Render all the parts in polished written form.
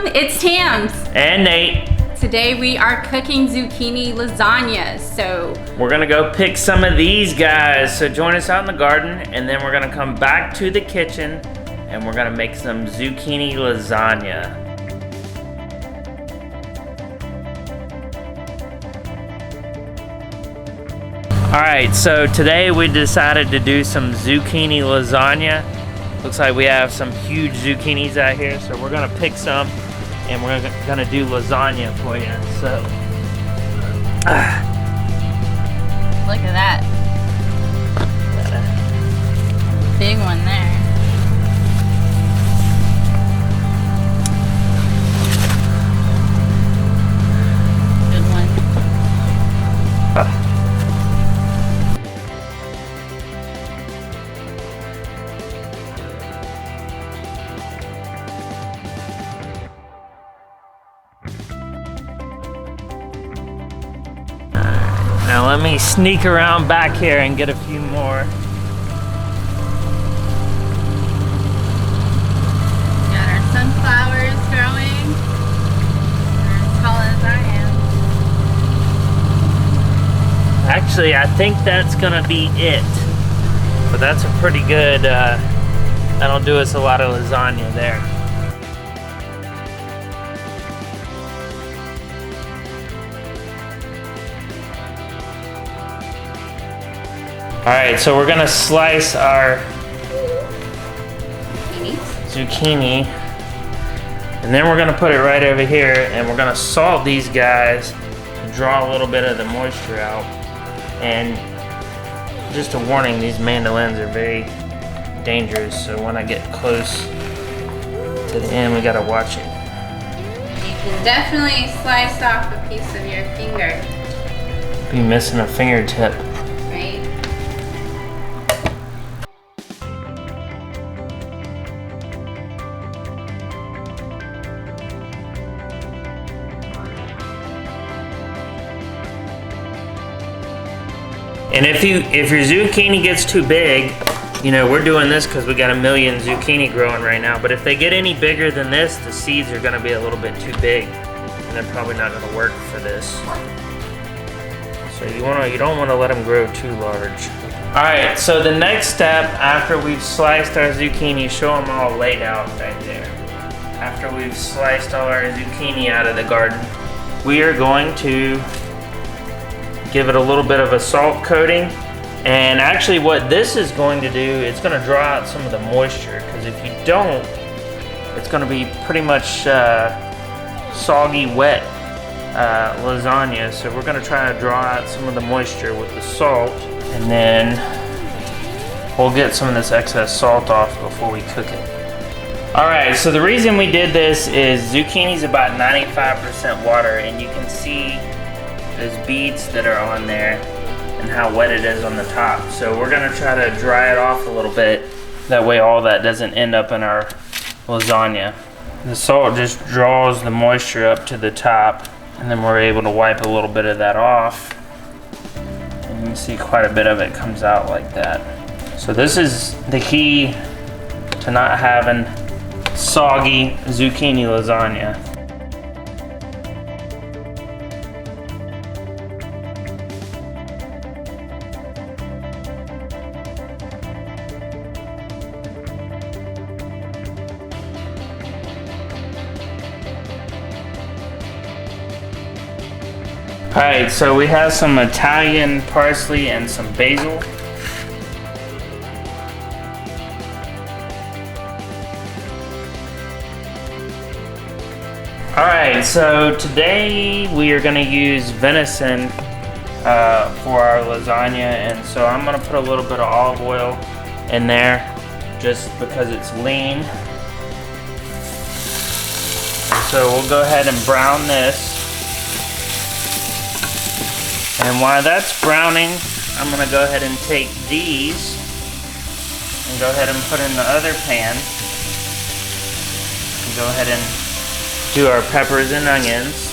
everyone, it's Tams. And Nate. Today we are cooking zucchini lasagna, so we're gonna go pick some of these guys. So join us out in the garden, and then we're gonna come back to the kitchen and we're gonna make some zucchini lasagna. Alright, so today we decided to do some zucchini lasagna. Looks like we have some huge zucchinis out here, so we're gonna pick some and we're gonna do lasagna for you. So, look at that. Big one there. Good one. Now let me sneak around back here and get a few more. Got our sunflowers growing. They're as tall as I am. Actually, I think that's gonna be it. But that's a pretty good, that'll do us a lot of lasagna there. Alright, so we're gonna slice our zucchini, and then we're gonna put it right over here, and we're gonna salt these guys to draw a little bit of the moisture out. And just a warning, these mandolins are very dangerous, so when I get close to the end, we gotta watch it. You can definitely slice off a piece of your finger. Be missing a fingertip. Right? And if your zucchini gets too big, you know, we're doing this because we got a million zucchini growing right now, but if they get any bigger than this, the seeds are gonna be a little bit too big, and they're probably not gonna work for this. So you don't wanna let them grow too large. All right, so the next step after we've sliced our zucchini, show them all laid out right there. After we've sliced all our zucchini out of the garden, we are going to give it a little bit of a salt coating. And actually what this is going to do, it's going to draw out some of the moisture, because if you don't, it's going to be pretty much soggy, wet lasagna. So we're going to try to draw out some of the moisture with the salt, and then we'll get some of this excess salt off before we cook it. Alright, so the reason we did this is zucchini's about 95% water, and you can see those beads that are on there and how wet it is on the top. So we're gonna try to dry it off a little bit. That way all that doesn't end up in our lasagna. The salt just draws the moisture up to the top, and then we're able to wipe a little bit of that off. And you can see quite a bit of it comes out like that. So this is the key to not having soggy zucchini lasagna. Alright, so we have some Italian parsley and some basil. Alright, so today we are going to use venison for our lasagna, and so I'm going to put a little bit of olive oil in there just because it's lean. And so we'll go ahead and brown this. And while that's browning, I'm gonna go ahead and take these and go ahead and put in the other pan. And go ahead and do our peppers and onions.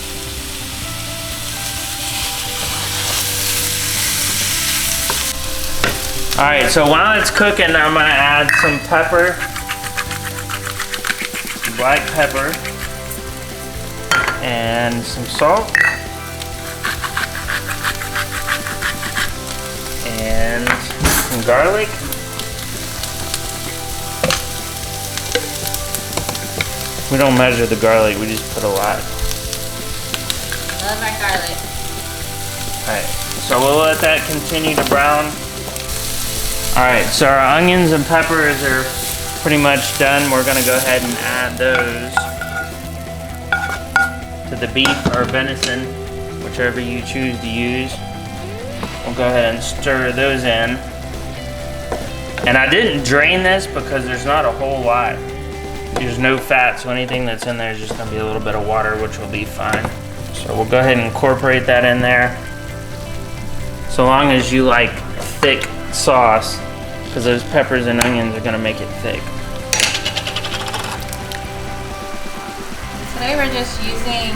Alright, so while it's cooking, I'm gonna add some pepper, black pepper. and some salt. And some garlic. We don't measure the garlic, we just put a lot. Love my garlic. Alright, so we'll let that continue to brown. Alright, so our onions and peppers are pretty much done. We're gonna go ahead and add those to the beef or venison, whichever you choose to use. We'll go ahead and stir those in. And I didn't drain this because there's not a whole lot. There's no fat, so anything that's in there is just gonna be a little bit of water, which will be fine. So we'll go ahead and incorporate that in there. So long as you like thick sauce, because those peppers and onions are gonna make it thick. Today we're just using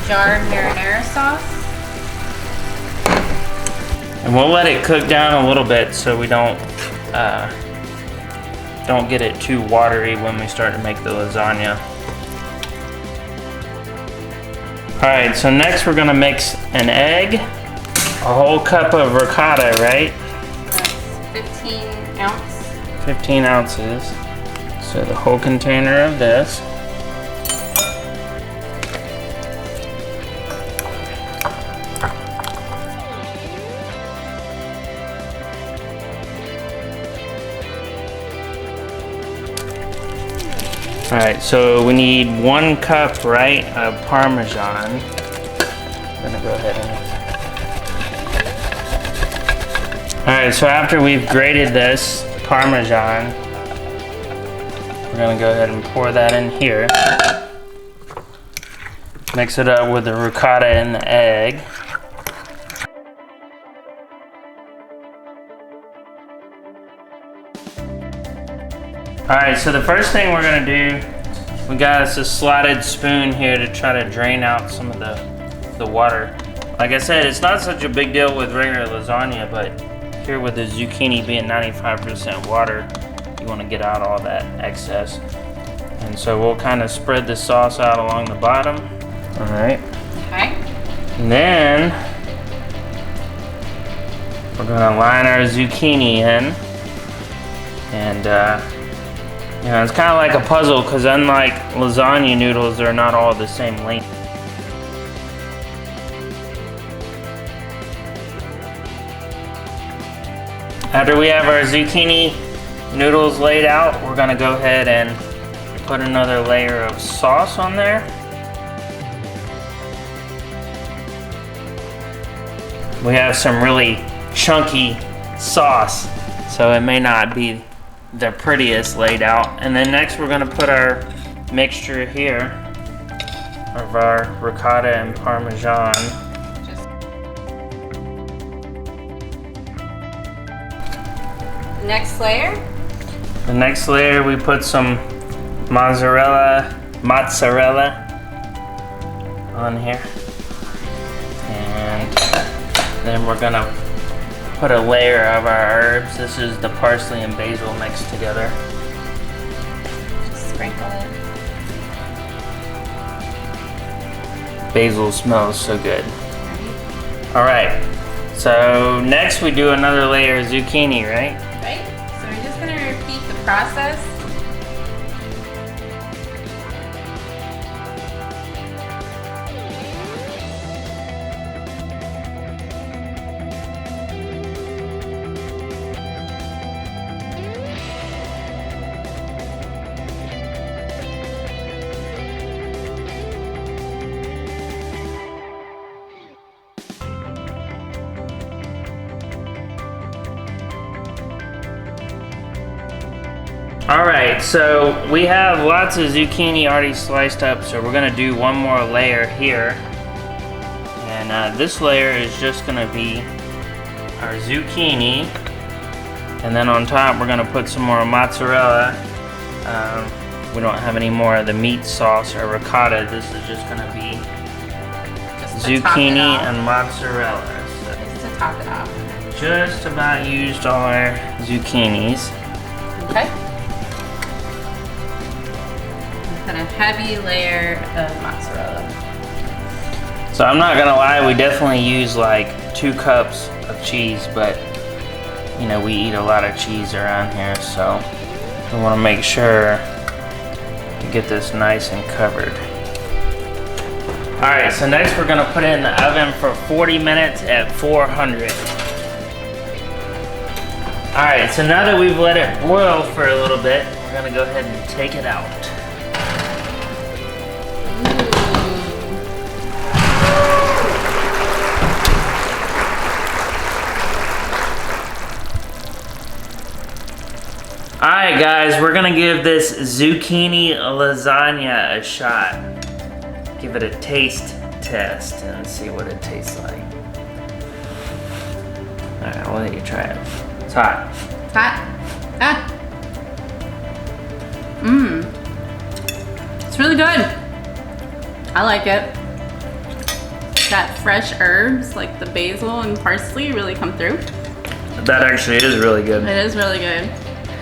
jarred marinara sauce. And we'll let it cook down a little bit so we don't get it too watery when we start to make the lasagna. Alright, so next we're gonna mix an egg, a whole cup of ricotta, right? That's 15 ounce. 15 ounces. So the whole container of this. Alright, so we need 1 cup, right, of parmesan. I'm gonna go ahead and... Alright, so after we've grated this parmesan, we're gonna go ahead and pour that in here. Mix it up with the ricotta and the egg. Alright, so the first thing we're gonna do, we got us a slotted spoon here to try to drain out some of the water. Like I said, it's not such a big deal with regular lasagna, but here with the zucchini being 95% water, you want to get out all that excess. And so we'll kind of spread the sauce out along the bottom. Alright. Okay. And then we're gonna line our zucchini in. And you know, it's kind of like a puzzle because unlike lasagna noodles, they're not all the same length. After we have our zucchini noodles laid out, we're gonna go ahead and put another layer of sauce on there. We have some really chunky sauce, so it may not be the prettiest laid out. And then next we're gonna put our mixture here of our ricotta and parmesan. Next layer. The next layer we put some mozzarella on here. And then we're gonna put a layer of our herbs. This is the parsley and basil mixed together. Just sprinkle it. Basil smells so good. Alright, so next we do another layer of zucchini, right? Right? So we're just gonna repeat the process. Alright, so we have lots of zucchini already sliced up, so we're going to do one more layer here. And this layer is just going to be our zucchini. And then on top we're going to put some more mozzarella. We don't have any more of the meat sauce or ricotta. This is just going to be Just zucchini and mozzarella. So Just to top it off. just about used all our zucchinis. Okay. and a heavy layer of mozzarella. So I'm not gonna lie, we definitely use like 2 cups of cheese, but you know, we eat a lot of cheese around here, so we wanna make sure to get this nice and covered. All right, so next we're gonna put it in the oven for 40 minutes at 400. All right, so now that we've let it boil for a little bit, we're gonna go ahead and take it out. All right, guys, we're gonna give this zucchini lasagna a shot. Give it a taste test and see what it tastes like. All right, I'll let you try it. It's hot. It's hot? Ah. Mmm. It's really good. I like it. That fresh herbs, like the basil and parsley, really come through. That actually is really good. It is really good.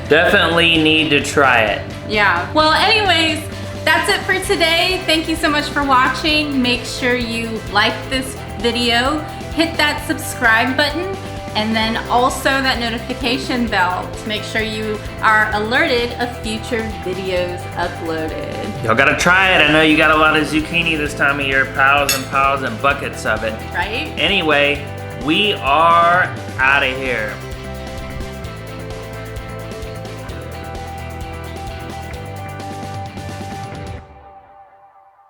Definitely need to try it. Yeah. Well, anyways, that's it for today. Thank you so much for watching. Make sure you like this video, hit that subscribe button, and then also that notification bell to make sure you are alerted of future videos uploaded. Y'all gotta try it. I know you got a lot of zucchini this time of year, piles and buckets of it. Right? Anyway, we are out of here.